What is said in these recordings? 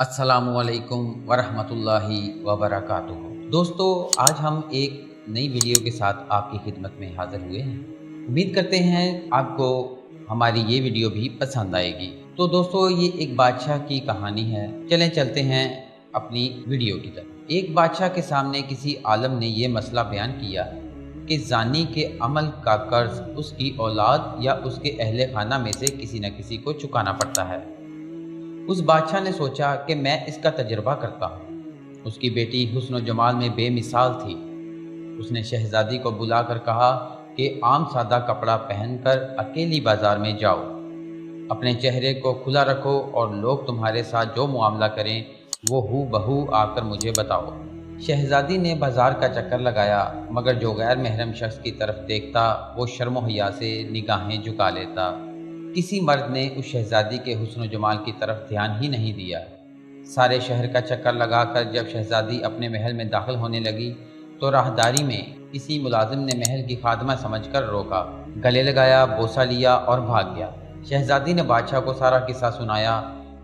अस्सलामु अलैकुम वरहमतुल्लाहि वबरकातुहू। दोस्तों, आज हम एक नई वीडियो के साथ आपकी खिदमत में हाज़िर हुए हैं। उम्मीद करते हैं आपको हमारी ये वीडियो भी पसंद आएगी। तो दोस्तों, ये एक बादशाह की कहानी है। चलें चलते हैं अपनी वीडियो की तरफ। एक बादशाह के सामने किसी आलम ने ये मसला बयान किया कि ज़ानी के अमल का कर्ज उसकी औलाद या उसके अहले खाना में से किसी न किसी को चुकाना पड़ता है। उस बादशाह ने सोचा कि मैं इसका तजर्बा करता हूँ। उसकी बेटी हुस्न और जमाल में बेमिसाल थी। उसने शहजादी को बुलाकर कहा कि आम सादा कपड़ा पहनकर अकेली बाजार में जाओ, अपने चेहरे को खुला रखो और लोग तुम्हारे साथ जो मुआमला करें वो हू बहू आकर मुझे बताओ। शहजादी ने बाजार का चक्कर लगाया, मगर जो गैर महरम शख्स की तरफ देखता वो शर्म व हया से निगाहें झुका लेता। किसी मर्द ने उस शहजादी के हुस्न जमाल की तरफ ध्यान ही नहीं दिया। सारे शहर का चक्कर लगाकर जब शहजादी अपने महल में दाखिल होने लगी तो राहदारी में किसी मुलाजिम ने महल की खादमा समझकर रोका, गले लगाया, बोसा लिया और भाग गया। शहजादी ने बादशाह को सारा किस्सा सुनाया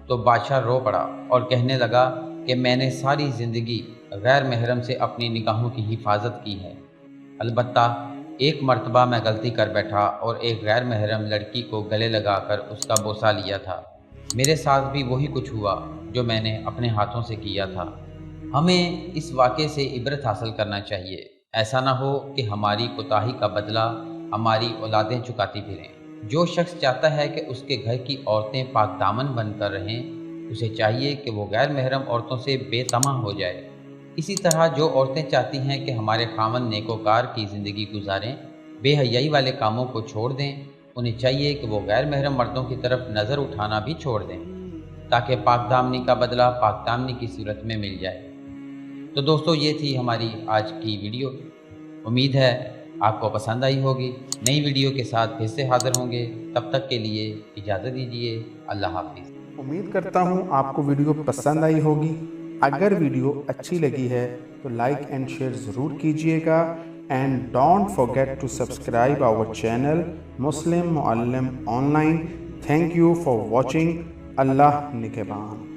तो बादशाह रो पड़ा और कहने लगा कि मैंने सारी ज़िंदगी गैर महरम से अपनी निगाहों की हिफाजत की है, अलबत्ता एक मर्तबा मैं गलती कर बैठा और एक गैर महरम लड़की को गले लगाकर उसका बोसा लिया था। मेरे साथ भी वही कुछ हुआ जो मैंने अपने हाथों से किया था। हमें इस वाक़े से इबरत हासिल करना चाहिए। ऐसा ना हो कि हमारी कोताही का बदला हमारी औलादें चुकाती फिरें। जो शख्स चाहता है कि उसके घर की औरतें पाक दामन बनकर रहें, उसे चाहिए कि वो गैर महरम औरतों से बेतमा हो जाए। इसी तरह जो औरतें चाहती हैं कि हमारे खामन नेकोकार की ज़िंदगी गुजारें, बेहयाई वाले कामों को छोड़ दें, उन्हें चाहिए कि वो गैर महरम मर्दों की तरफ नज़र उठाना भी छोड़ दें, ताकि पाकदामनी का बदला पाकदामनी की सूरत में मिल जाए। तो दोस्तों, ये थी हमारी आज की वीडियो। उम्मीद है आपको पसंद आई होगी। नई वीडियो के साथ फिर से हाज़िर होंगे। तब तक के लिए इजाज़त दीजिए। अल्लाह हाफिज़। उम्मीद करता हूँ आपको वीडियो पसंद आई होगी। अगर वीडियो अच्छी लगी है तो लाइक एंड शेयर ज़रूर कीजिएगा and don't forget to subscribe our channel मुस्लिम मुअल्लिम online. Thank you for watching. अल्लाह निगहबान।